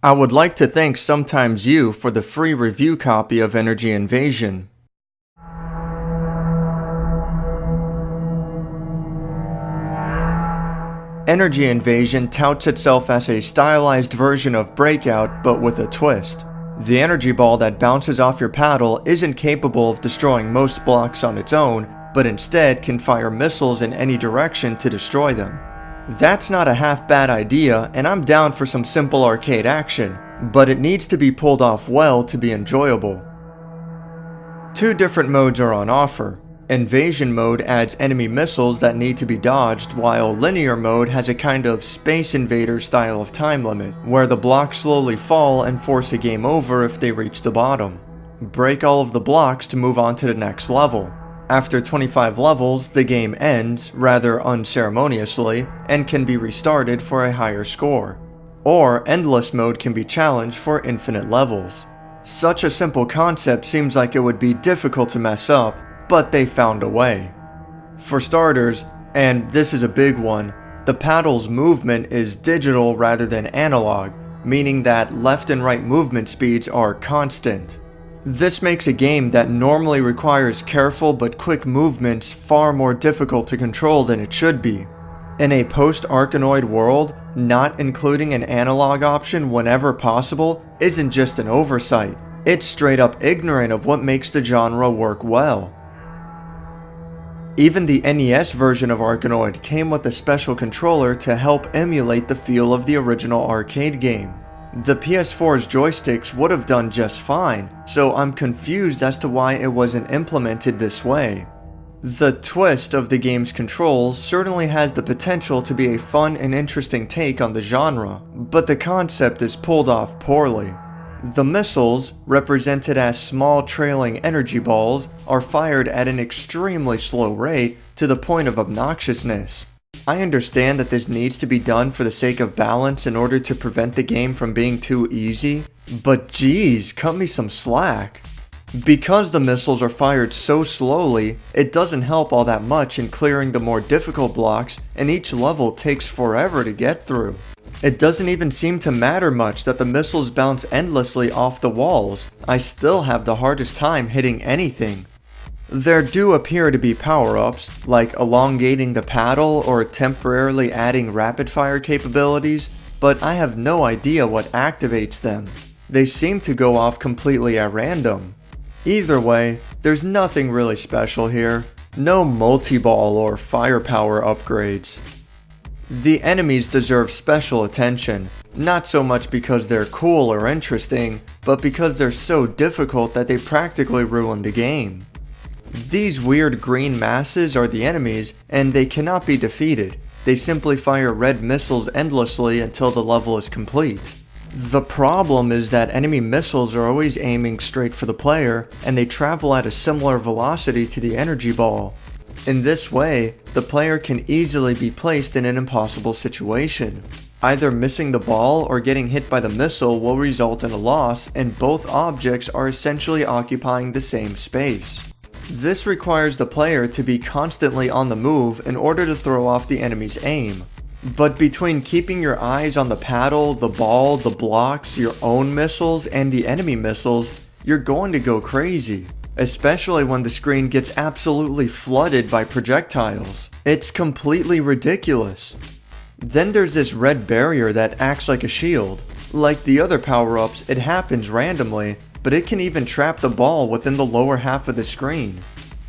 I would like to thank Sometimes You for the free review copy of Energy Invasion. Energy Invasion touts itself as a stylized version of Breakout, but with a twist. The energy ball that bounces off your paddle isn't capable of destroying most blocks on its own, but instead can fire missiles in any direction to destroy them. That's not a half bad idea, and I'm down for some simple arcade action, but it needs to be pulled off well to be enjoyable. Two different modes are on offer. Invasion mode adds enemy missiles that need to be dodged, while linear mode has a kind of Space Invader style of time limit, where the blocks slowly fall and force a game over if they reach the bottom. Break all of the blocks to move on to the next level. After 25 levels, the game ends, rather unceremoniously, and can be restarted for a higher score. Or Endless mode can be challenged for infinite levels. Such a simple concept seems like it would be difficult to mess up, but they found a way. For starters, and this is a big one, the paddle's movement is digital rather than analog, meaning that left and right movement speeds are constant. This makes a game that normally requires careful but quick movements far more difficult to control than it should be. In a post-Arkanoid world, not including an analog option whenever possible isn't just an oversight, it's straight up ignorant of what makes the genre work well. Even the NES version of Arkanoid came with a special controller to help emulate the feel of the original arcade game. The PS4's joysticks would have done just fine, so I'm confused as to why it wasn't implemented this way. The twist of the game's controls certainly has the potential to be a fun and interesting take on the genre, but the concept is pulled off poorly. The missiles, represented as small trailing energy balls, are fired at an extremely slow rate to the point of obnoxiousness. I understand that this needs to be done for the sake of balance in order to prevent the game from being too easy, but geez, cut me some slack. Because the missiles are fired so slowly, it doesn't help all that much in clearing the more difficult blocks, and each level takes forever to get through. It doesn't even seem to matter much that the missiles bounce endlessly off the walls. I still have the hardest time hitting anything. There do appear to be power-ups, like elongating the paddle or temporarily adding rapid-fire capabilities, but I have no idea what activates them. They seem to go off completely at random. Either way, there's nothing really special here. No multi-ball or firepower upgrades. The enemies deserve special attention, not so much because they're cool or interesting, but because they're so difficult that they practically ruin the game. These weird green masses are the enemies, and they cannot be defeated. They simply fire red missiles endlessly until the level is complete. The problem is that enemy missiles are always aiming straight for the player, and they travel at a similar velocity to the energy ball. In this way, the player can easily be placed in an impossible situation. Either missing the ball or getting hit by the missile will result in a loss, and both objects are essentially occupying the same space. This requires the player to be constantly on the move in order to throw off the enemy's aim. But between keeping your eyes on the paddle, the ball, the blocks, your own missiles, and the enemy missiles, you're going to go crazy. Especially when the screen gets absolutely flooded by projectiles. It's completely ridiculous. Then there's this red barrier that acts like a shield. Like the other power-ups, it happens randomly, but it can even trap the ball within the lower half of the screen.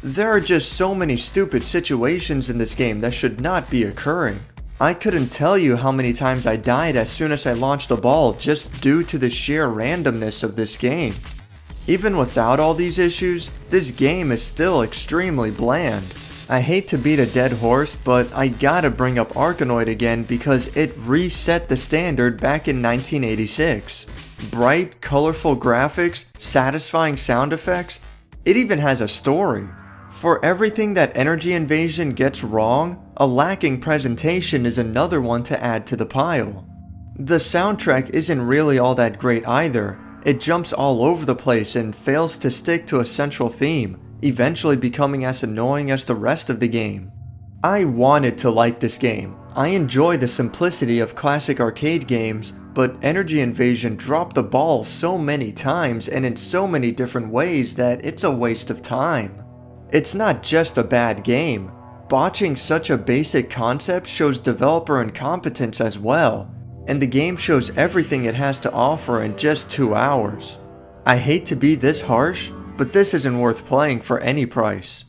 There are just so many stupid situations in this game that should not be occurring. I couldn't tell you how many times I died as soon as I launched the ball just due to the sheer randomness of this game. Even without all these issues, this game is still extremely bland. I hate to beat a dead horse, but I gotta bring up Arkanoid again because it reset the standard back in 1986. Bright, colorful graphics, satisfying sound effects, it even has a story. For everything that Energy Invasion gets wrong, a lacking presentation is another one to add to the pile. The soundtrack isn't really all that great either. It jumps all over the place and fails to stick to a central theme, eventually becoming as annoying as the rest of the game. I wanted to like this game. I enjoy the simplicity of classic arcade games, but Energy Invasion dropped the ball so many times and in so many different ways that it's a waste of time. It's not just a bad game. Botching such a basic concept shows developer incompetence as well, and the game shows everything it has to offer in just 2 hours. I hate to be this harsh, but this isn't worth playing for any price.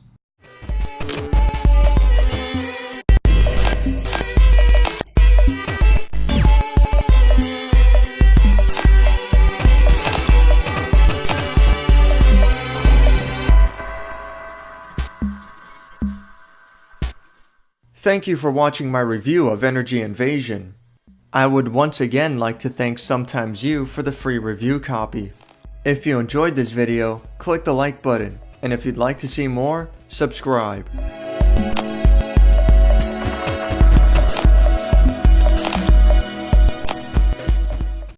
Thank you for watching my review of Energy Invasion. I would once again like to thank Sometimes You for the free review copy. If you enjoyed this video, click the like button, and if you'd like to see more, subscribe.